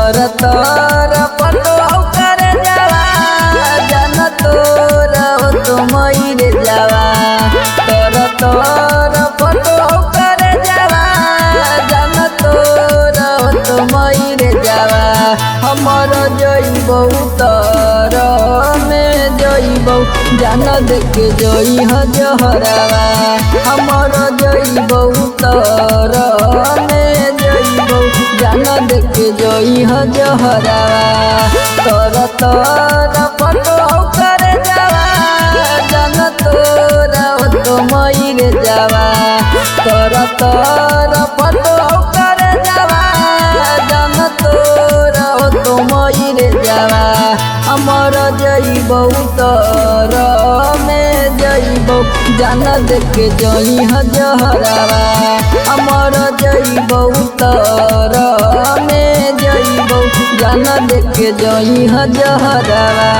तर तर पटो कर जावा जान तोरा हो तुम रे जावा तर तर पटो कर जावा जान तोरा हो तुम रे जावा हमर जइबौ तर में जइबौ जान देख जई ह जहरावा हमर जइबौ तर में जइबौ जान देख जई ह जहरावा तर तर पटो कर जावा जान तोरा हो तुम रे जावा तर तर पटो कर जावा जान तोरा हो तुम रे जावा हमर जइबौ तर में जइबौ जान देख जई ह जहरावा हमर जइबौ तर में जइबौ जान देख जई ह जहरावा।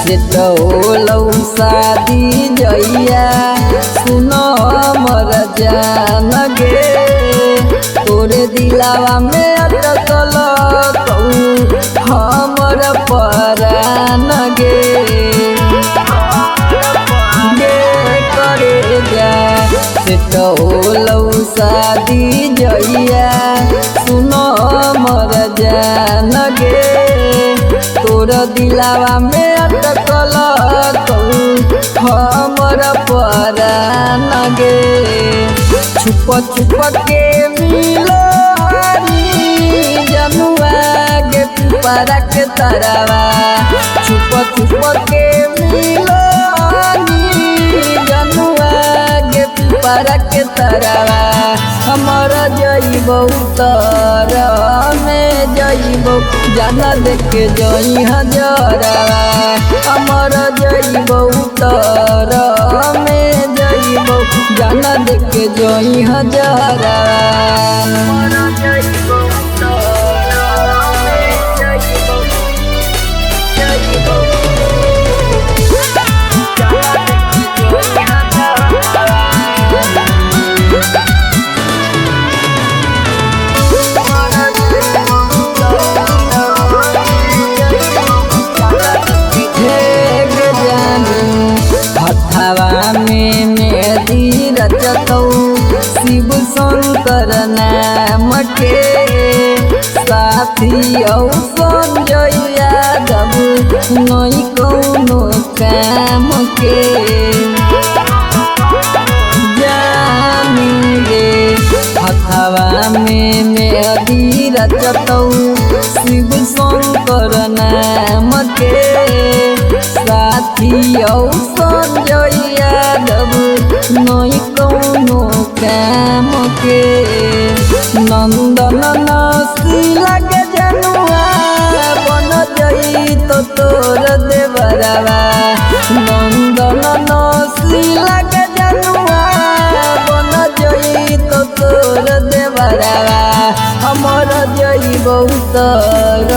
से तो शादी जइया सुनो मर जान गे तोरे दिलावा में अटकल हमर परान गे करे जा से तो शादी जइया सुनो मर जान गे तोर दिलावा में अटकल हमर परान गे छुप छुप के मिलो जनुआ गे पिपरा के तरवा छुप छुप के मिलो जनुआ गे पिपरा के तरवा हमर जइबौ तर में जइबौ जान देख जई ह जहरावा हमर जइबौ तर में जइबौ जान देख जई ह जहरावा। हवा में मेहदी रचतौ शिव शंकर नाम के साथी औ संजय यादव नई कौनो काम के जानी रे हवा में मेहदी रचतौ शिव शंकर नाम के साथी औ संजय यादव नई कौनो काम के नंदन नसी लगे जनुआ बन जई तो तोर देवरवा नंदन नसी लगे जनुआ बन जई तो तोर देवरवा हमर जइबौ तर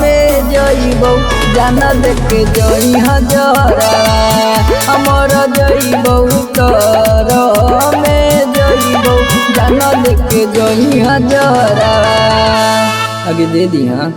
में जइबौ जान देख जई ह जहरावा हमर जइबौ तर में जइबौ जान देख जई ह जहरावा। आगे दे दी हाँ।